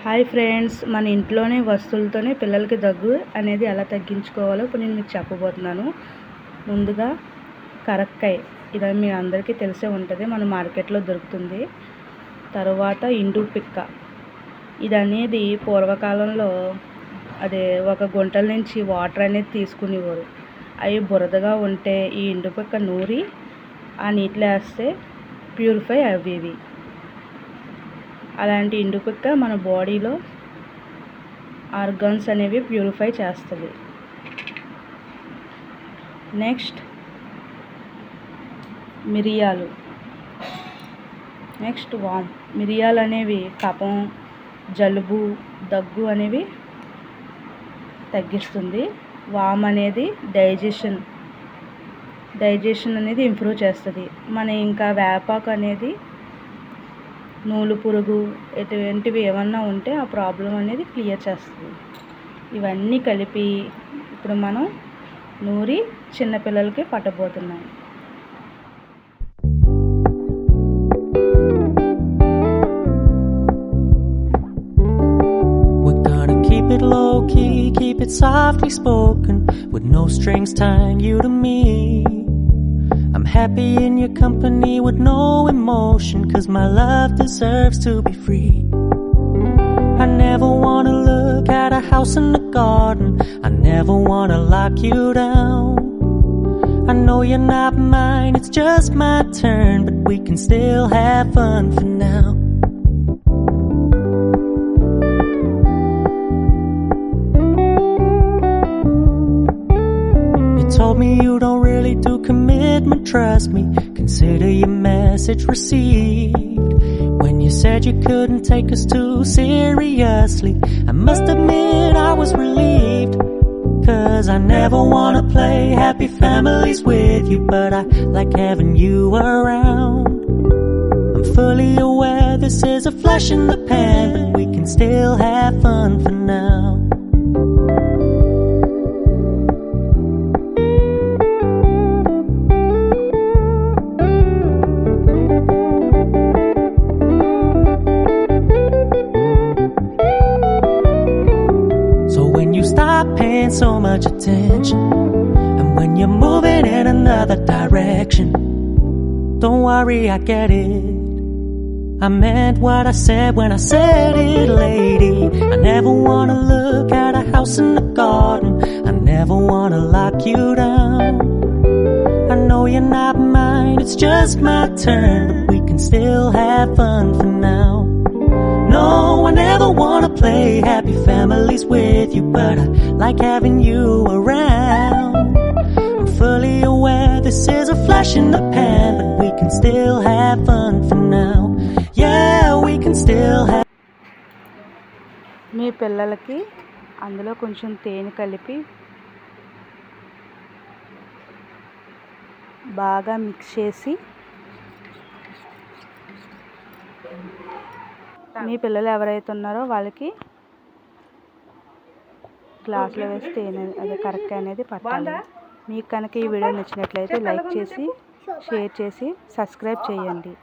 Hi friends, మన ఇంట్లోనే వస్తువులతోనే పిల్లలకి దగ్గు అనేది ఎలా తగ్గించుకోవాలో ఇప్పుడు నేను మీకు చెప్పబోతున్నాను. ముందుగా కరక్కాయ, ఇది మీ అందరికీ తెలిసే ఉంటుంది, మన మార్కెట్లో దొరుకుతుంది. తర్వాత ఇండు పిక్క, ఇది అనేది పూర్వకాలంలో అదే ఒక గుంటల నుంచి వాటర్ అనేది తీసుకునేవారు. అవి బురదగా ఉంటే ఈ ఇండు పిక్క నూరి ఆ నీటిలో వేస్తే ప్యూరిఫై అయ్యేవి. అలాంటి ఇండు పిక్క మన బాడీలో ఆర్గన్స్ అనేవి ప్యూరిఫై చేస్తుంది. నెక్స్ట్ మిరియాలు, నెక్స్ట్ వామ్. మిరియాలు అనేవి కఫం, జలుబు, దగ్గు అనేవి తగ్గిస్తుంది. వామ్ అనేది డైజెషన్ అనేది ఇంప్రూవ్ చేస్తుంది. మన ఇంకా వేపాకు అనేది నూలు పురుగు ఎటువంటివి ఏమన్నా ఉంటే ఆ ప్రాబ్లం అనేది క్లియర్ చేస్తుంది. ఇవన్నీ కలిపి ఇప్పుడు మనం నూరి చిన్నపిల్లలకి పట్టబోతున్నాం. Keep it low key, keep it softly spoken, with no strings tying you to me. I'm happy in your company with no emotion, 'cause my love deserves to be free. I never wanna look at a house in the garden, I never wanna lock you down. I know you're not mine, it's just my turn, but we can still have fun for now. Told me you don't really do commitment, trust me, consider your message received. When you said you couldn't take us too seriously, I must admit I was relieved. 'Cause I never wanna play happy families with you, but I like having you around. I'm fully aware this is a flash in the pan, but we can still have fun for now. Stop paying so much attention, and when you're moving in another direction, don't worry, I get it. I meant what I said when I said it, lady. I never wanna look at a house in the garden, I never wanna lock you down. I know you're not mine, it's just my turn, but we can still have fun for now. No, I never wanna play happy families with you, but I like having you around. I'm fully aware this is a flash in the pan, but we can still have fun for now. Yeah, we can still have. మీ పిల్లలకి అందులో కొంచెం తేనె కలిపి బాగా mix చేసి, మీ పిల్లలు ఎవరైతే ఉన్నారో వాళ్ళకి గ్లాసులో వేసి తేనె అదే కరక్కాయ అనేది పట్టాలి. మీకు కనుక ఈ వీడియో నచ్చినట్లయితే లైక్ చేసి, షేర్ చేసి, సబ్స్క్రైబ్ చేయండి.